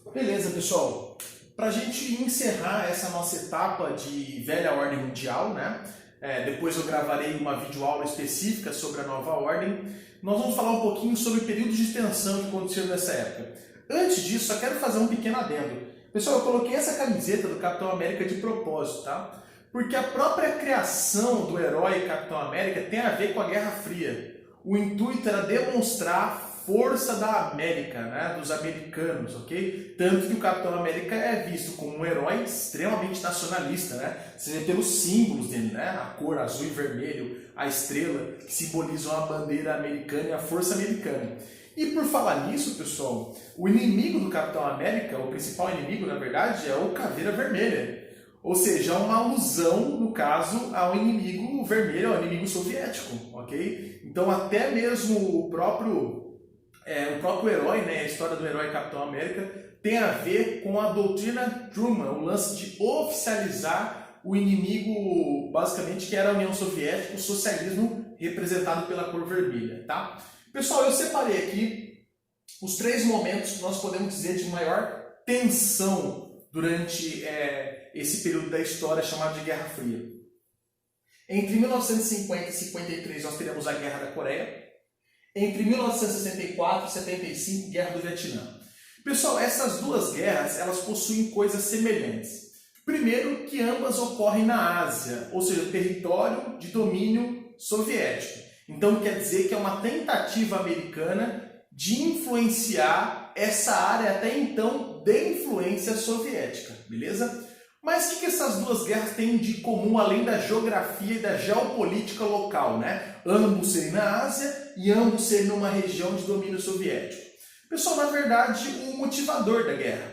Beleza, pessoal. Para a gente encerrar essa nossa etapa de velha ordem mundial, né? Depois eu gravarei uma videoaula específica sobre a nova ordem. Nós vamos falar um pouquinho sobre o período de extensão que aconteceu nessa época. Antes disso, só quero fazer um pequeno adendo. Pessoal, eu coloquei essa camiseta do Capitão América de propósito, tá? Porque a própria criação do herói Capitão América tem a ver com a Guerra Fria. O intuito era demonstrar a força da América, né? Dos americanos, ok? Tanto que o Capitão América é visto como um herói extremamente nacionalista, né? Você vê pelos símbolos dele, né? A cor azul e vermelho, a estrela, que simbolizam a bandeira americana e a força americana. E por falar nisso, pessoal, o inimigo do Capitão América, o principal inimigo, na verdade, é o Caveira Vermelha. Ou seja, uma alusão, no caso, ao inimigo vermelho, ao inimigo soviético, ok? Então, até mesmo o próprio herói, né, a história do herói Capitão América, tem a ver com a doutrina Truman, o lance de oficializar o inimigo, basicamente, que era a União Soviética, o socialismo representado pela cor vermelha, tá? Pessoal, eu separei aqui os 3 momentos que nós podemos dizer de maior tensão durante esse período da história chamado de Guerra Fria. Entre 1950 e 53 nós teremos a Guerra da Coreia. Entre 1964 e 75, Guerra do Vietnã. Pessoal, essas duas guerras elas possuem coisas semelhantes. Primeiro, que ambas ocorrem na Ásia, ou seja, território de domínio soviético. Então quer dizer que é uma tentativa americana de influenciar essa área até então de influência soviética, beleza? Mas o que essas duas guerras têm de comum além da geografia e da geopolítica local, né? Ambos serem na Ásia e ambos serem numa região de domínio soviético. Pessoal, na verdade, o motivador da guerra.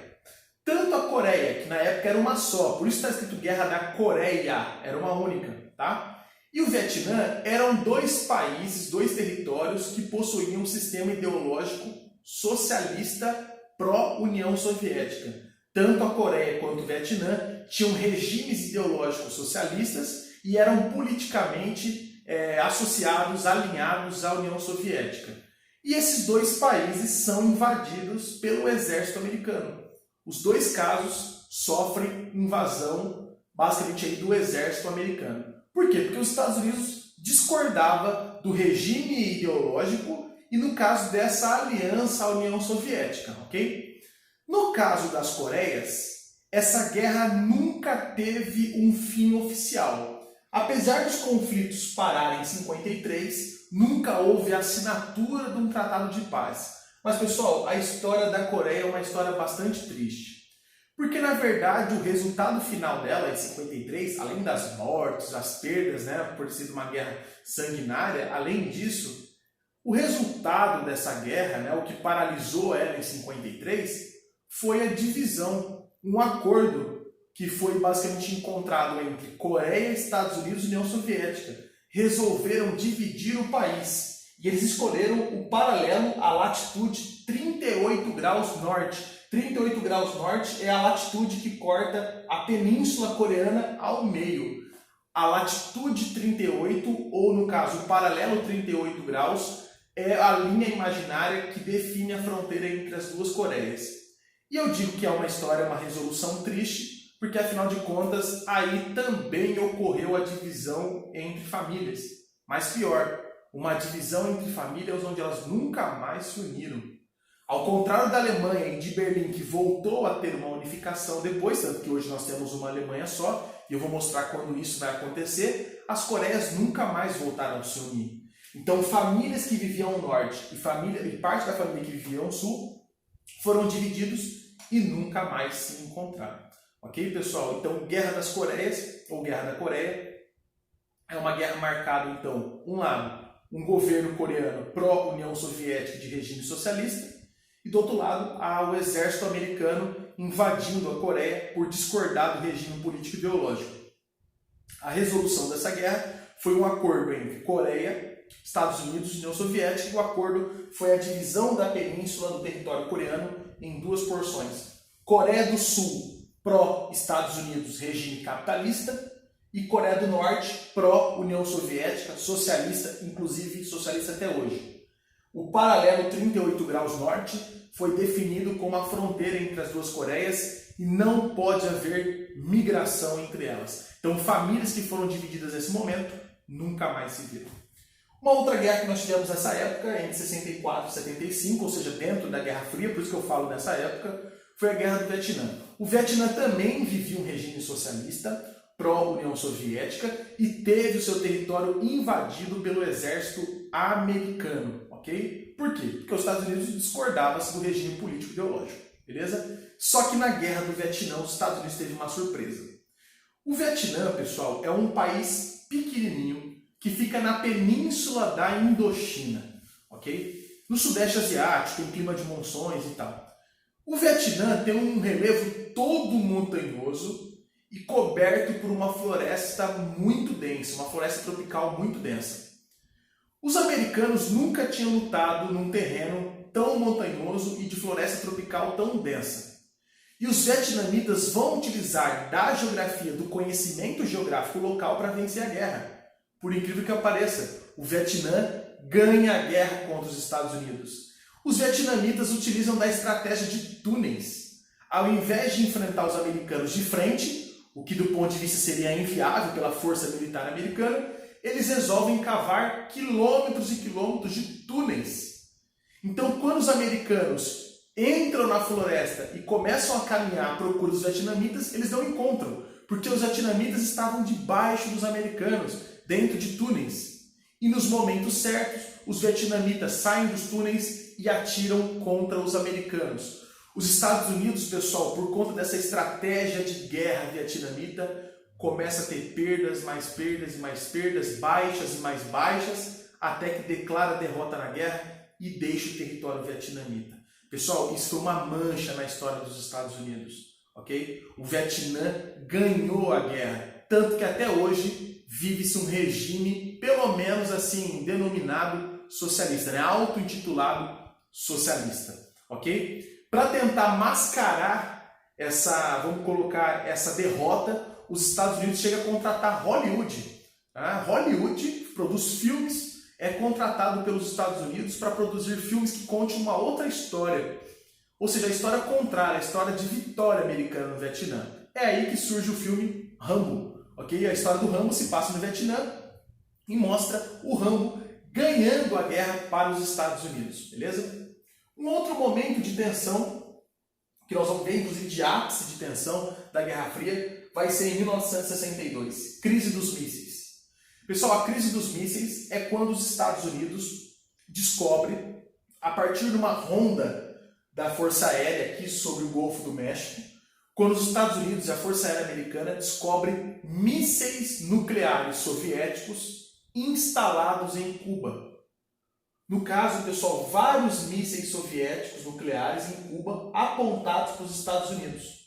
Tanto a Coreia, que na época era uma só, por isso está escrito Guerra da Coreia, era uma única, tá? E o Vietnã eram 2 países, 2 territórios que possuíam um sistema ideológico socialista pró-União Soviética. Tanto a Coreia quanto o Vietnã tinham regimes ideológicos socialistas e eram politicamente associados, alinhados à União Soviética. E esses 2 países são invadidos pelo exército americano. Os 2 casos sofrem invasão, basicamente, aí, do exército americano. Por quê? Porque os Estados Unidos discordava do regime ideológico e, no caso dessa aliança à União Soviética, ok? No caso das Coreias, essa guerra nunca teve um fim oficial. Apesar dos conflitos pararem em 53, nunca houve assinatura de um tratado de paz. Mas, pessoal, a história da Coreia é uma história bastante triste. Porque, na verdade, o resultado final dela, em 53, além das mortes, das perdas, né, por ter sido uma guerra sanguinária, além disso, o resultado dessa guerra, né, o que paralisou ela em 53, foi a divisão, um acordo que foi basicamente encontrado entre Coreia, Estados Unidos e União Soviética. Resolveram dividir o país e eles escolheram o paralelo à latitude 38 graus norte. 38 graus norte é a latitude que corta a península coreana ao meio. A latitude 38, ou no caso o paralelo 38 graus, é a linha imaginária que define a fronteira entre as 2 Coreias. E eu digo que é uma história, uma resolução triste, porque afinal de contas aí também ocorreu a divisão entre famílias. Mas pior, uma divisão entre famílias onde elas nunca mais se uniram. Ao contrário da Alemanha e de Berlim, que voltou a ter uma unificação depois, tanto que hoje nós temos uma Alemanha só, e eu vou mostrar quando isso vai acontecer, as Coreias nunca mais voltaram a se unir. Então, famílias que viviam no norte e parte da família que vivia no sul foram divididos e nunca mais se encontraram. Ok, pessoal? Então, Guerra das Coreias, ou Guerra da Coreia, é uma guerra marcada, então, um lado, um governo coreano pró-União Soviética de regime socialista, e do outro lado, há o exército americano invadindo a Coreia por discordar do regime político e ideológico. A resolução dessa guerra foi um acordo entre Coreia, Estados Unidos e União Soviética, e o acordo foi a divisão da península do território coreano em 2 porções. Coreia do Sul, pró-Estados Unidos, regime capitalista, e Coreia do Norte, pró-União Soviética, socialista, inclusive socialista até hoje. o paralelo 38 graus norte foi definido como a fronteira entre as duas Coreias e não pode haver migração entre elas. Então, famílias que foram divididas nesse momento nunca mais se viram. Uma outra guerra que nós tivemos nessa época, entre 64 e 75, ou seja, dentro da Guerra Fria, por isso que eu falo nessa época, foi a Guerra do Vietnã. O Vietnã também vivia um regime socialista, pró-União Soviética, e teve o seu território invadido pelo exército americano, ok? Por quê? Porque os Estados Unidos discordavam do regime político ideológico, beleza? Só que na Guerra do Vietnã, os Estados Unidos teve uma surpresa. O Vietnã, pessoal, é um país pequenininho que fica na península da Indochina, ok? No Sudeste Asiático, tem clima de monções e tal. O Vietnã tem um relevo todo montanhoso e coberto por uma floresta muito densa, uma floresta tropical muito densa. Os americanos nunca tinham lutado num terreno tão montanhoso e de floresta tropical tão densa. E os vietnamitas vão utilizar da geografia, do conhecimento geográfico local para vencer a guerra. Por incrível que pareça, o Vietnã ganha a guerra contra os Estados Unidos. Os vietnamitas utilizam da estratégia de túneis. Ao invés de enfrentar os americanos de frente, o que do ponto de vista seria inviável pela força militar americana, eles resolvem cavar quilômetros e quilômetros de túneis. Então, quando os americanos entram na floresta e começam a caminhar à procura dos vietnamitas, eles não encontram, porque os vietnamitas estavam debaixo dos americanos, dentro de túneis. E nos momentos certos, os vietnamitas saem dos túneis e atiram contra os americanos. Os Estados Unidos, pessoal, por conta dessa estratégia de guerra vietnamita, começa a ter perdas e mais perdas, baixas e mais baixas, até que declara a derrota na guerra e deixa o território vietnamita. Pessoal, isso foi uma mancha na história dos Estados Unidos, ok? O Vietnã ganhou a guerra, tanto que até hoje vive-se um regime, pelo menos assim, denominado socialista, né? Auto-intitulado socialista, ok? Para tentar mascarar vamos colocar essa derrota, os Estados Unidos chegam a contratar Hollywood. Tá? Hollywood produz filmes, é contratado pelos Estados Unidos para produzir filmes que contem uma outra história. Ou seja, a história contrária, a história de vitória americana no Vietnã. É aí que surge o filme Rambo. Okay? A história do Rambo se passa no Vietnã e mostra o Rambo ganhando a guerra para os Estados Unidos. Beleza? Um outro momento de tensão, que nós vamos ver inclusive de ápice de tensão da Guerra Fria, vai ser em 1962, crise dos mísseis. Pessoal, a crise dos mísseis é quando os Estados Unidos descobrem, a partir de uma ronda da Força Aérea aqui sobre o Golfo do México, quando os Estados Unidos e a Força Aérea Americana descobrem mísseis nucleares soviéticos instalados em Cuba. No caso, pessoal, vários mísseis soviéticos nucleares em Cuba apontados para os Estados Unidos.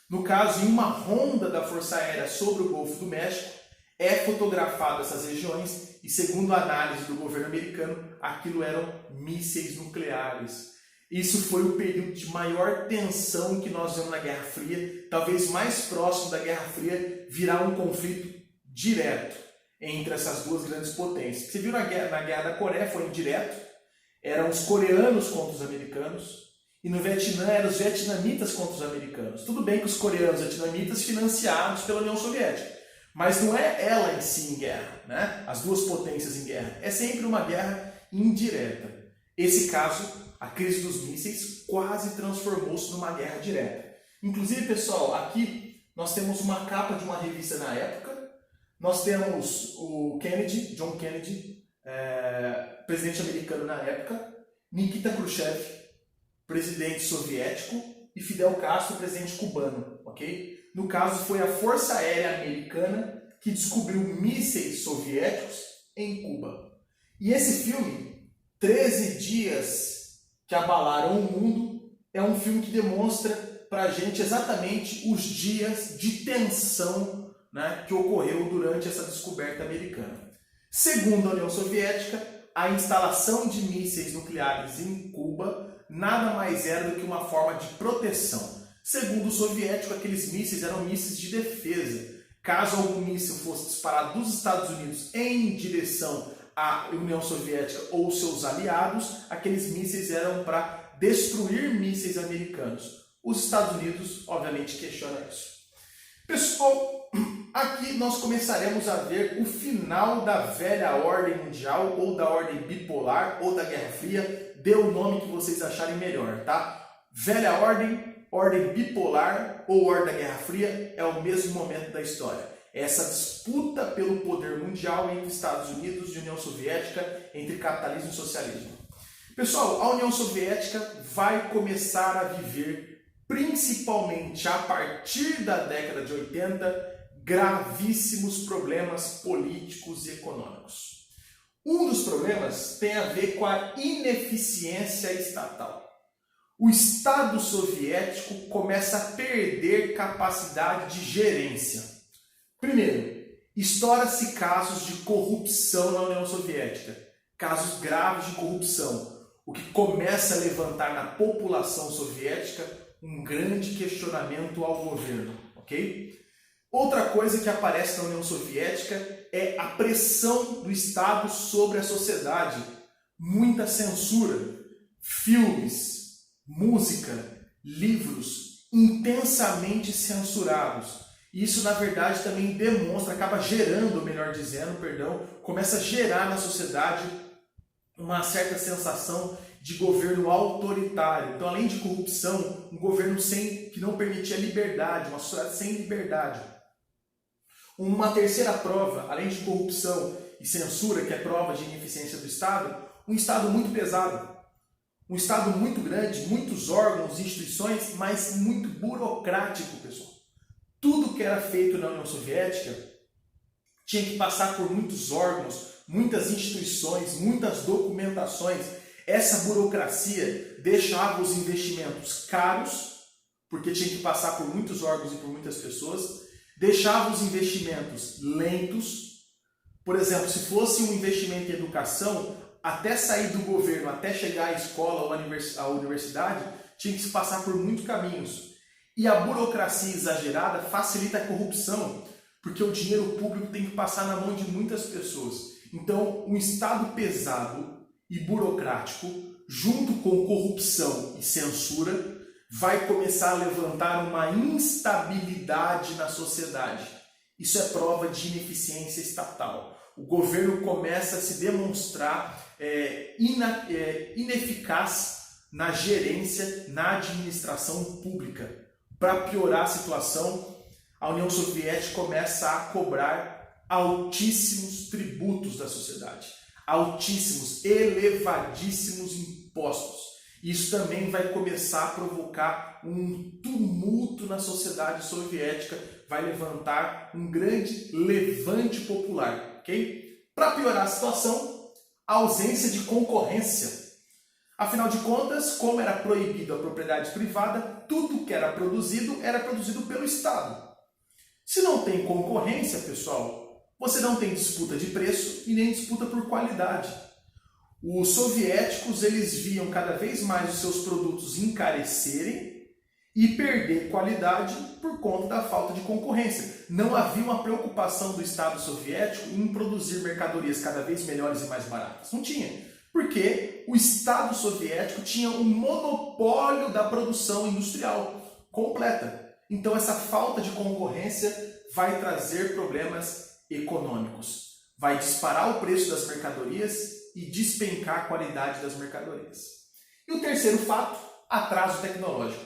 No caso, em uma ronda da Força Aérea sobre o Golfo do México, é fotografado essas regiões e, segundo a análise do governo americano, aquilo eram mísseis nucleares. Isso foi o período de maior tensão que nós vemos na Guerra Fria, talvez mais próximo da Guerra Fria virar um conflito direto entre essas duas grandes potências. Você viu na Guerra da Coreia, foi indireto, eram os coreanos contra os americanos, e no Vietnã eram os vietnamitas contra os americanos. Tudo bem que os coreanos e vietnamitas financiados pela União Soviética, mas não é ela em si em guerra, né? As duas potências em guerra. É sempre uma guerra indireta. Esse caso, a crise dos mísseis, quase transformou-se numa guerra direta. Inclusive, pessoal, aqui nós temos uma capa de uma revista na época. Nós temos o Kennedy, John Kennedy, presidente americano na época, Nikita Khrushchev, presidente soviético, e Fidel Castro, presidente cubano, ok? No caso, foi a Força Aérea Americana que descobriu mísseis soviéticos em Cuba. E esse filme, 13 Dias que Abalaram o Mundo, é um filme que demonstra para a gente exatamente os dias de tensão, né, que ocorreu durante essa descoberta americana. Segundo a União Soviética, a instalação de mísseis nucleares em Cuba nada mais era do que uma forma de proteção. Segundo o soviético, aqueles mísseis eram mísseis de defesa. Caso algum míssil fosse disparado dos Estados Unidos em direção a União Soviética ou seus aliados, aqueles mísseis eram para destruir mísseis americanos. Os Estados Unidos, obviamente, questionam isso. Pessoal, aqui nós começaremos a ver o final da velha ordem mundial, ou da ordem bipolar, ou da Guerra Fria. Dê o nome que vocês acharem melhor, tá? Velha ordem, ordem bipolar ou ordem da Guerra Fria é o mesmo momento da história. Essa disputa pelo poder mundial entre Estados Unidos e União Soviética, entre capitalismo e socialismo. Pessoal, a União Soviética vai começar a viver, principalmente a partir da década de 80, gravíssimos problemas políticos e econômicos. Um dos problemas tem a ver com a ineficiência estatal. O Estado soviético começa a perder capacidade de gerência. Primeiro, estoura-se casos de corrupção na União Soviética, casos graves de corrupção, o que começa a levantar na população soviética um grande questionamento ao governo, ok? Outra coisa que aparece na União Soviética é a pressão do Estado sobre a sociedade, muita censura, filmes, música, livros intensamente censurados. Isso, na verdade, também demonstra, acaba gerando, melhor dizendo, começa a gerar na sociedade uma certa sensação de governo autoritário. Então, além de corrupção, um governo que não permitia liberdade, uma sociedade sem liberdade. Uma terceira prova, além de corrupção e censura, que é prova de ineficiência do Estado, um Estado muito pesado. Um Estado muito grande, muitos órgãos, instituições, mas muito burocrático, pessoal. Tudo que era feito na União Soviética tinha que passar por muitos órgãos, muitas instituições, muitas documentações. Essa burocracia deixava os investimentos caros, porque tinha que passar por muitos órgãos e por muitas pessoas, deixava os investimentos lentos. Por exemplo, se fosse um investimento em educação, até sair do governo, até chegar à escola ou à universidade, tinha que se passar por muitos caminhos. E a burocracia exagerada facilita a corrupção, porque o dinheiro público tem que passar na mão de muitas pessoas. Então, um Estado pesado e burocrático, junto com corrupção e censura, vai começar a levantar uma instabilidade na sociedade. Isso é prova de ineficiência estatal. O governo começa a se demonstrar ineficaz na gerência, na administração pública. Para piorar a situação, a União Soviética começa a cobrar altíssimos tributos da sociedade, altíssimos, elevadíssimos impostos. Isso também vai começar a provocar um tumulto na sociedade soviética, vai levantar um grande levante popular, ok? Para piorar a situação, a ausência de concorrência. Afinal de contas, como era proibido a propriedade privada, tudo que era produzido pelo Estado. Se não tem concorrência, pessoal, você não tem disputa de preço e nem disputa por qualidade. Os soviéticos, eles viam cada vez mais os seus produtos encarecerem e perder qualidade por conta da falta de concorrência. Não havia uma preocupação do Estado soviético em produzir mercadorias cada vez melhores e mais baratas. Não tinha. Porque o Estado soviético tinha um monopólio da produção industrial completa. Então essa falta de concorrência vai trazer problemas econômicos. Vai disparar o preço das mercadorias e despencar a qualidade das mercadorias. E o terceiro fato, atraso tecnológico.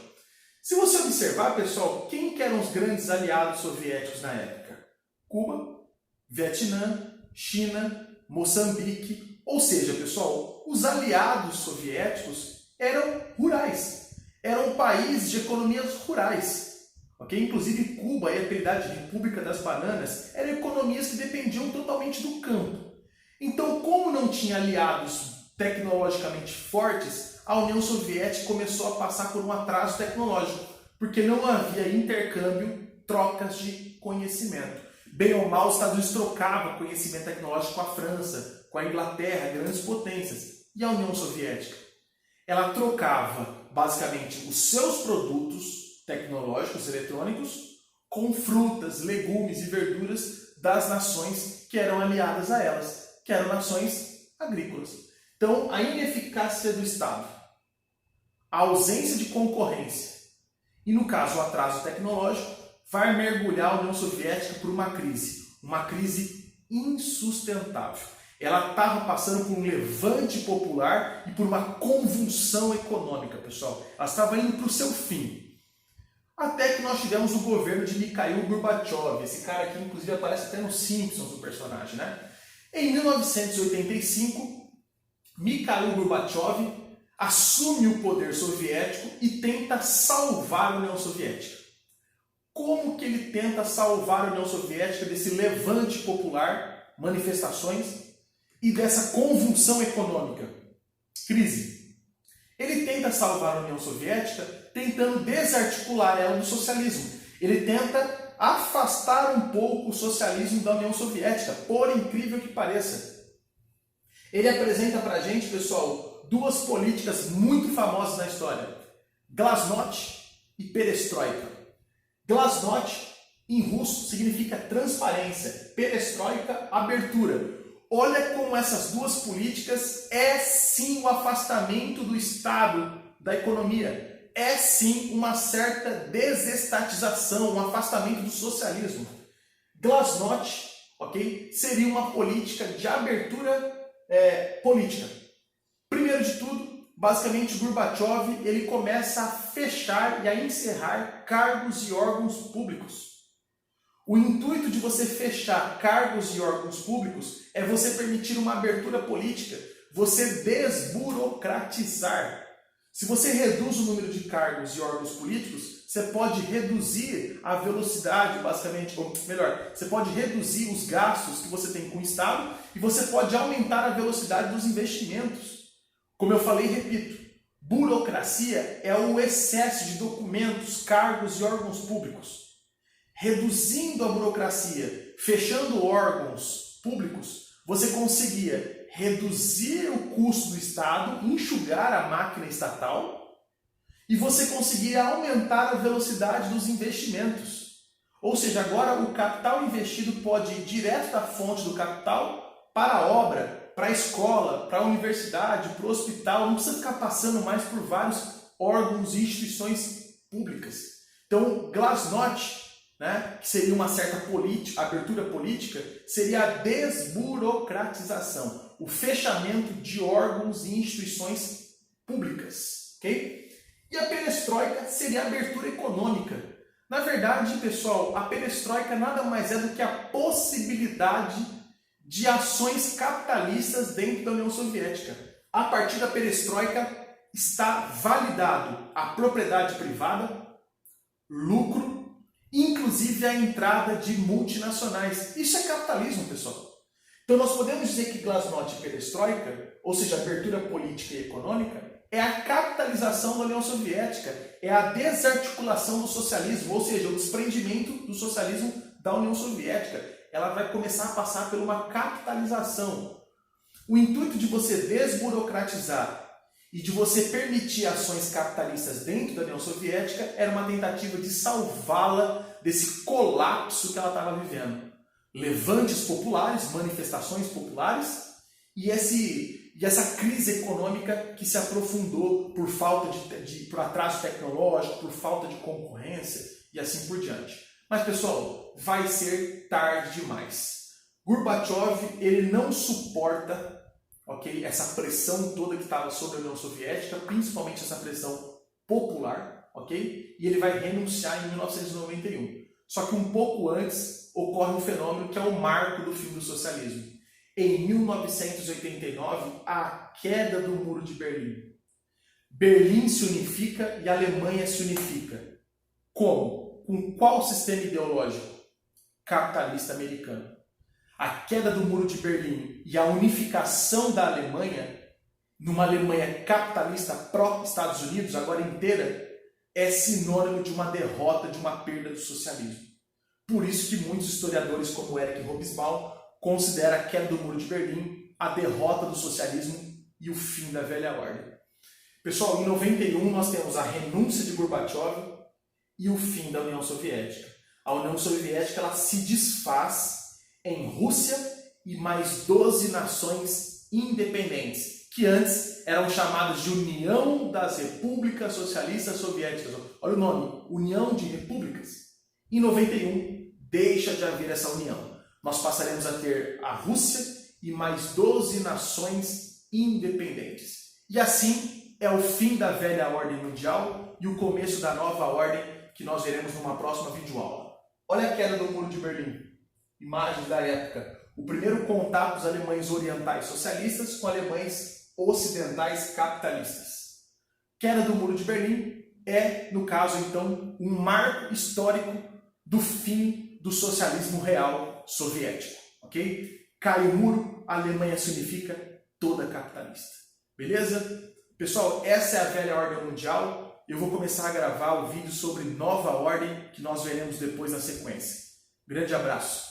Se você observar, pessoal, quem que eram os grandes aliados soviéticos na época? Cuba, Vietnã, China, Moçambique. Ou seja, pessoal, os aliados soviéticos eram rurais, eram países de economias rurais. Okay? Inclusive Cuba, e apelidada de República das Bananas, eram economias que dependiam totalmente do campo. Então, como não tinha aliados tecnologicamente fortes, a União Soviética começou a passar por um atraso tecnológico, porque não havia intercâmbio, trocas de conhecimento. Bem ou mal, os Estados Unidos trocavam conhecimento tecnológico com a França, com a Inglaterra, grandes potências. E a União Soviética? Ela trocava, basicamente, os seus produtos tecnológicos, eletrônicos, com frutas, legumes e verduras das nações que eram aliadas a elas, que eram nações agrícolas. Então, a ineficácia do Estado, a ausência de concorrência e, no caso, o atraso tecnológico, vai mergulhar a União Soviética por uma crise insustentável. Ela estava passando por um levante popular e por uma convulsão econômica, pessoal. Ela estava indo para o seu fim. Até que nós tivemos o governo de Mikhail Gorbachev. Esse cara aqui, inclusive, aparece até nos Simpsons, o personagem, né? Em 1985, Mikhail Gorbachev assume o poder soviético e tenta salvar a União Soviética. Como que ele tenta salvar a União Soviética desse levante popular, manifestações, e dessa convulsão econômica, crise? Ele tenta salvar a União Soviética tentando desarticular ela do socialismo. Ele tenta afastar um pouco o socialismo da União Soviética, por incrível que pareça. Ele apresenta pra gente, pessoal, duas políticas muito famosas na história: Glasnost e Perestroika. Glasnost, em russo, significa transparência, perestroika, abertura. Olha como essas duas políticas é sim o afastamento do Estado da economia, é sim uma certa desestatização, um afastamento do socialismo. Glasnost, ok, seria uma política de abertura política. Primeiro de tudo, basicamente, Gorbachev ele começa a fechar e a encerrar cargos e órgãos públicos. O intuito de você fechar cargos e órgãos públicos é você permitir uma abertura política, você desburocratizar. Se você reduz o número de cargos e órgãos políticos, você pode reduzir a velocidade, basicamente, ou melhor, você pode reduzir os gastos que você tem com o Estado e você pode aumentar a velocidade dos investimentos. Como eu falei e repito, burocracia é o excesso de documentos, cargos e órgãos públicos. Reduzindo a burocracia, fechando órgãos públicos, você conseguia reduzir o custo do Estado, enxugar a máquina estatal, e você conseguia aumentar a velocidade dos investimentos. Ou seja, agora o capital investido pode ir direto da fonte do capital para a obra, para a escola, para a universidade, para o hospital. Não precisa ficar passando mais por vários órgãos e instituições públicas. Então, Glasnost, que seria uma certa abertura política, seria a desburocratização, o fechamento de órgãos e instituições públicas. Okay? E a perestroika seria a abertura econômica. Na verdade, pessoal, a perestroika nada mais é do que a possibilidade de ações capitalistas dentro da União Soviética. A partir da perestroika está validado a propriedade privada, lucro, inclusive a entrada de multinacionais. Isso é capitalismo, pessoal. Então nós podemos dizer que Glasnost e Perestroika, ou seja, abertura política e econômica, é a capitalização da União Soviética, é a desarticulação do socialismo, ou seja, o desprendimento do socialismo da União Soviética. Ela vai começar a passar por uma capitalização. O intuito de você desburocratizar e de você permitir ações capitalistas dentro da União Soviética era uma tentativa de salvá-la desse colapso que ela estava vivendo. Levantes populares, manifestações populares e essa crise econômica que se aprofundou por falta por atraso tecnológico, por falta de concorrência e assim por diante. Mas, pessoal, vai ser tarde demais. Gorbachev, ele não suporta essa pressão toda que estava sobre a União Soviética, principalmente essa pressão popular, e ele vai renunciar em 1991. Só que um pouco antes ocorre um fenômeno que é o marco do fim do socialismo. Em 1989, a queda do Muro de Berlim. Berlim se unifica e a Alemanha se unifica. Como? Com qual sistema ideológico? Capitalista americano. A queda do Muro de Berlim e a unificação da Alemanha, numa Alemanha capitalista pró-Estados Unidos, agora inteira, é sinônimo de uma derrota, de uma perda do socialismo. Por isso que muitos historiadores, como Erich Hobsbawm, consideram a queda do Muro de Berlim a derrota do socialismo e o fim da velha ordem. Pessoal, em 91 nós temos a renúncia de Gorbachev e o fim da União Soviética. A União Soviética ela se desfaz em Rússia e mais 12 nações independentes, que antes eram chamadas de União das Repúblicas Socialistas Soviéticas. Olha o nome, União de Repúblicas. Em 91, deixa de haver essa união. Nós passaremos a ter a Rússia e mais 12 nações independentes. E assim é o fim da velha ordem mundial e o começo da nova ordem que nós veremos numa próxima videoaula. Olha a queda do Muro de Berlim. Imagens da época. O primeiro contato dos alemães orientais socialistas com alemães ocidentais capitalistas. Queda do Muro de Berlim é, no caso, então, um marco histórico do fim do socialismo real soviético. Ok? Cai o muro, a Alemanha se unifica toda capitalista. Beleza? Pessoal, essa é a velha ordem mundial. Eu vou começar a gravar o vídeo sobre nova ordem que nós veremos depois na sequência. Grande abraço!